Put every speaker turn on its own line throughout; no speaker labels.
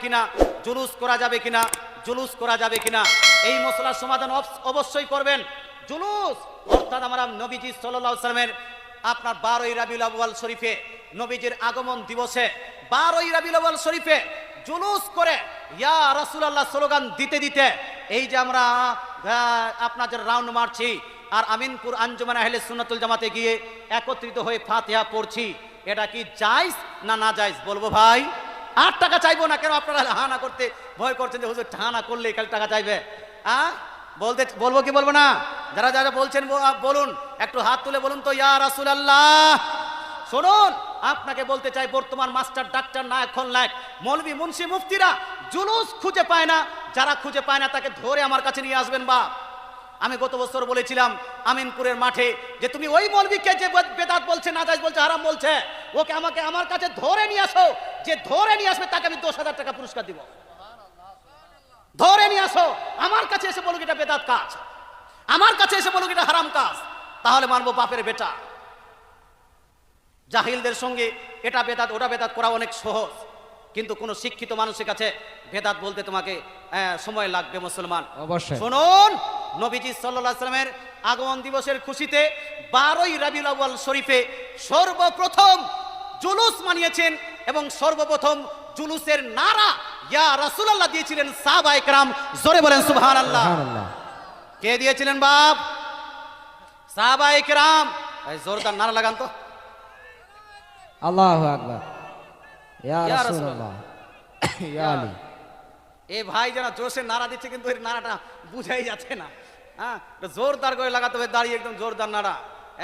কিনা, জুলুস করা যাবে কিনা, জুলুস করা যাবে কিনা, এই মশলার সমাধান অবশ্যই করবেন। জুলুস অর্থাৎ আমরা নবীজি সাল্লাল্লাহু আলাইহি ওয়াসাল্লামের আপনার 12ই রবিউল আউয়াল শরীফে নবীজির আগমন দিবসে 12ই রবিউল আউয়াল শরীফে জুলুস করে ইয়া রাসূলুল্লাহ স্লোগান দিতে দিতে এই যে আমরা আপনাদের রাউন্ড মারছি আর আমিনপুর আঞ্জুমান আহলে সুন্নাতুল জামাতে গিয়ে একত্রিত হয়ে ফাতিহা পড়ছি, এটা কি জায়েজ না না জায়েজ বলবো ভাই? 8 টাকা চাইবো না কেন? আপনারা হানা করতে ভয় করছেন যে হুজুর হানা করলে কাল টাকা চাইবে। বলবো কি বলবো না? যারা যারা বলছেন বলুন, একটু হাত তুলে বলুন তো ইয়া রাসূলুল্লাহ। শুনুন, আপনাকে বলতে চাই, বর্তমান মাস্টার, ডাক্তার, নায়ক, খলনায়ক, মৌলভী, মুন্সি, মুফতিরা জুলুস খুঁজে পায় না। যারা খুঁজে পায় না তাকে ধরে আমার কাছে নিয়ে আসবেন। বা আমি গত বছর বলেছিলাম আমিনপুরের মাঠে যে তুমি ওই মৌলভীকে যে বেদাত বলছে, নাজায়েজ বলছে, হারাম বলছে, ওকে আমাকে আমার কাছে ধরে নিয়ে আসো। যে ধরে নিয়ে আসবে তাকে আমি 10,000 টাকা পুরস্কার দিব। ধরে নিয়ে আসো, আমার কাছে এসে বলুক এটা বেদাত কাজ, আমার কাছে এসে বলুক এটা হারাম কাজ, তাহলে মানবো বাপের বেটা। জাহিলদের সঙ্গে এটা বেদাত ওটা বেদাত করা অনেক সহজ, কিন্তু কোন শিক্ষিত মানুষের কাছে বেদাত বলতে তোমাকে সময় লাগবে মুসলমান। অবশ্যই শুনুন, নবীজি সাল্লাল্লাহু আলাইহি ওয়াসাল্লামের আগমন দিবসের খুশিতে 12ই রবিউল আউয়াল শরীফে সর্বপ্রথম জুলুস মানিয়েছেন এবং সর্বপ্রথম জুলুসের নারা ইয়া রাসূলুল্লাহ দিয়েছিলেন সাহাবায়ে কেরাম। জোরে বলেন সুবহানাল্লাহ। কে দিয়েছিলেন বাপ? সাহাবায়ে কেরাম। এই জোরদার নারা লাগান তো,
আল্লাহু আকবার, ইয়া রাসূলুল্লাহ, ইয়া আলী।
এ ভাই যারা জোশে নারা দিচ্ছে কিন্তু এর নারাটা বুঝাই যাচ্ছে না। হ্যাঁ, জোরদার করে লাগাতে হবে, দাঁড়িয়ে একদম জোরদার নারা।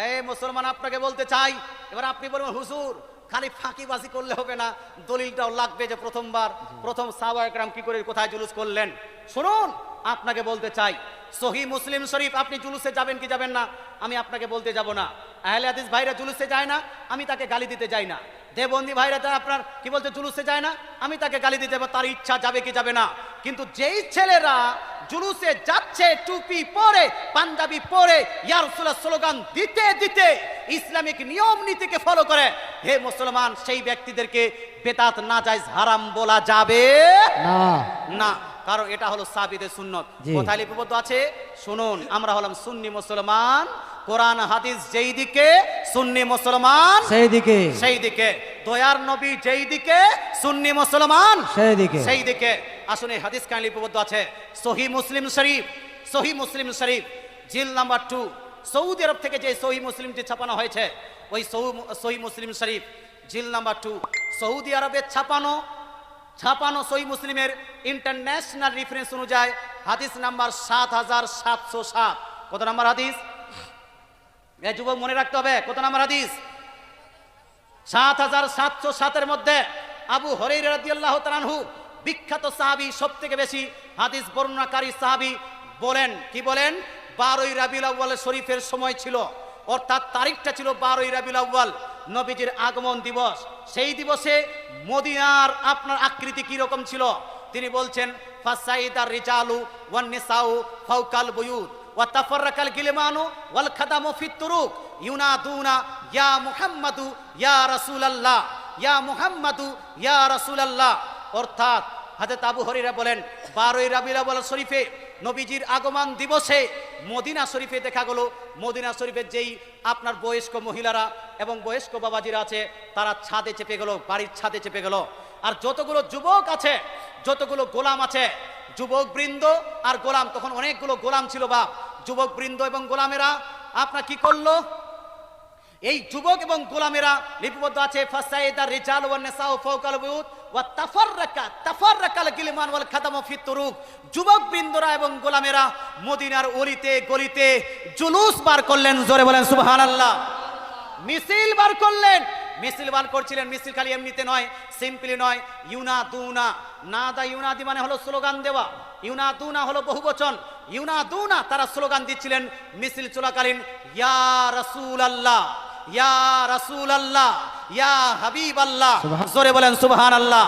এই মুসলমান, আপনাকে বলতে চাই, এবার আপনি বলবেন হুজুর খালি ফাঁকিবাজি করলে হবে না, দলিলটাও লাগবে যে প্রথম সাহাবায়ে কেরাম কি করে কোথায় জুলুস করলেন। শুনুন, আপনাকে বলতে চাই, সহিহ মুসলিম শরীফ, আপনি জুলুসে যাবেন কি যাবেন না আমি আপনাকে বলতে যাব না। আহলে হাদিস ভাইরা জুলুসে যায় না, আমি তাকে গালি দিতে যাই না। দেবন্দী ভাইরা যা আপনার কি বলছে জুলুসে যায় না, আমি তাকে গালি দিতে যাব, তার ইচ্ছা যাবে কি যাবে না। কিন্তু যেই ছেলেরা জুলুসে যাচ্ছে টুপি পরে, পাঞ্জাবি পরে, ইয়া রাসূলুল্লাহ স্লোগান দিতে দিতে ইসলামিক নিয়ম নীতিকে ফলো করে, হে মুসলমান, সেই ব্যক্তিদেরকে বেদাত, নাজায়েজ, হারাম বলা যাবে না, কারণ এটা হলো সাবিতে সুন্নত। কোথায় লিপিবদ্ধ আছে শুনুন, আমরা হলাম সুন্নি মুসলমান, কোরআন হাদিস যেই দিকে, সুন্নি মুসলমান সেই দিকে, দয়ার নবী যেই দিকে, সুন্নি মুসলমান সেই দিকে। আসুন, এই হাদিস কানে লিপিবদ্ধ আছে সহিহ মুসলিম শরীফ জিল নাম্বার 2, সৌদি আরব থেকে যে সহিহ মুসলিমটি ছাপানো হয়েছে, ওই সহিহ মুসলিম শরীফ জিল নাম্বার 2 সৌদি আরবে ছাপানো সহিহ মুসলিমের ইন্টারন্যাশনাল রেফারেন্স অনুযায়ী হাদিস নাম্বার 7707। কত নাম্বার হাদিস? এই যুবক মনে রাখতে হবে, কত নাম্বার হাদিস? 7707 মধ্যে আবু হুরায়রা রাদিয়াল্লাহু তাআলা আনহু, বিখ্যাত সাহাবী, সবথেকে বেশি হাদিস বর্ণনাকারী সাহাবী, বলেন কি বলেন? 12ই রবিউল আউয়াল শরীফের সময় ছিল, অর্থাৎ তারিখটা ছিল 12ই রবিউল আউয়াল, নবীজির আগমন দিবস। সেই দিবসে মদিনার আপনার আকৃতি কি রকম ছিল? তিনি বলছেন ফাসাইদার রিজালু ওয়ান নিসাউ ফাওকাল বুয়ুত ওয়া তাফাররাকাল গিলমানু ওয়াল খাদামু ফিত তুরুক ইউনাদুনা ইয়া মুহাম্মাদু ইয়া রাসূলুল্লাহ, ইয়া মুহাম্মাদু ইয়া রাসূলুল্লাহ। অর্থাৎ হযরত আবু হুরায়রা বলেন 12ই রবিউল আউয়াল শরীফে নবীজির আগমন দিবসে মদিনা শরীফে দেখা গেল, মদিনা শরীফের যেই আপনার বয়স্ক মহিলারা এবং বয়স্ক বাবাজিরা আছে, তারা ছাদে চেপে গেল, বাড়ির ছাদে চেপে গেল। আর যতগুলো যুবক আছে, যতগুলো গোলাম আছে, যুবক বৃন্দ আর গোলাম, তখন অনেকগুলো গোলাম ছিল বা যুবক বৃন্দ এবং গোলামেরা আপনার কি করলো? এই যুবক এবং গোলামেরা লিপিবদ্ধ আছে ফাসাইদা রিজাল ওয়ান নিসাউ ফাওকাল বুয়ুত ওয়া তাফাররাকাল গিলমান ওয়াল খাদামু ফিত তুরুক। যুবক বৃন্দরা এবং গোলামেরা মদিনার অলিতে গলিতে জুলুস বার করলেন। জোরে বলেন সুবহানাল্লাহ। মিছিল বার করলেন, মিছিল বার করছিলেন। মিছিল খালি এমনিতে নয়, সিম্পলি নয়, ইউনাদুনা, নাদা ইউনাদি মানে হলো স্লোগান দেওয়া, ইউনাদুনা হলো বহুবচন, ইউনাদুনা তারা স্লোগান দিচ্ছিলেন মিছিল চলাকালীন, ইয়া রাসূলুল্লাহ, ইয়া রাসূলুল্লাহ, ইয়া হাবিবাল্লাহ। জোরে বলেন সুবহানাল্লাহ।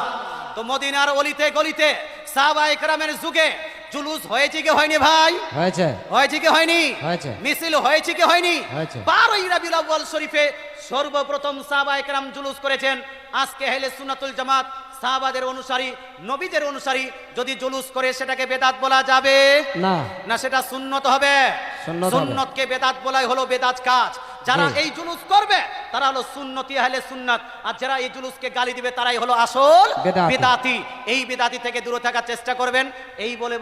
তো মদিনার অলিতে গলিতে সাহাবায়ে কেরামের যুগে জুলুস হয়েছে কি হয়নি ভাই? হয়েছে কি হয়নি? মিছিল হয়েছে কি হয়নি? 12ই রবিউল আউয়াল শরীফে সর্বপ্রথম সাহাবায়ে কেরাম জুলুস করেছেন। আজকে আহলে সুন্নাতুল জামাত সাহাবাদের অনুসারী, নবীদের অনুসারী যদি জুলুস করে সেটাকে বেদাত বলা যাবে
না,
না, সেটা সুন্নত হবে।
সুন্নত হবে।
সুন্নতকে বেদাত বলাই হলো বেদাত কাজ। যারা
জি।
এই জুলুস করবে তারা হলো সুন্নতি আহলে সুন্নাত, আর যারা এই জুলুসকে গালি দিবে তারাই হলো আসল
বেদাতি।
বেদাতি। এই বেদাতি থেকে দূরে থাকার চেষ্টা করবেন। এই বলে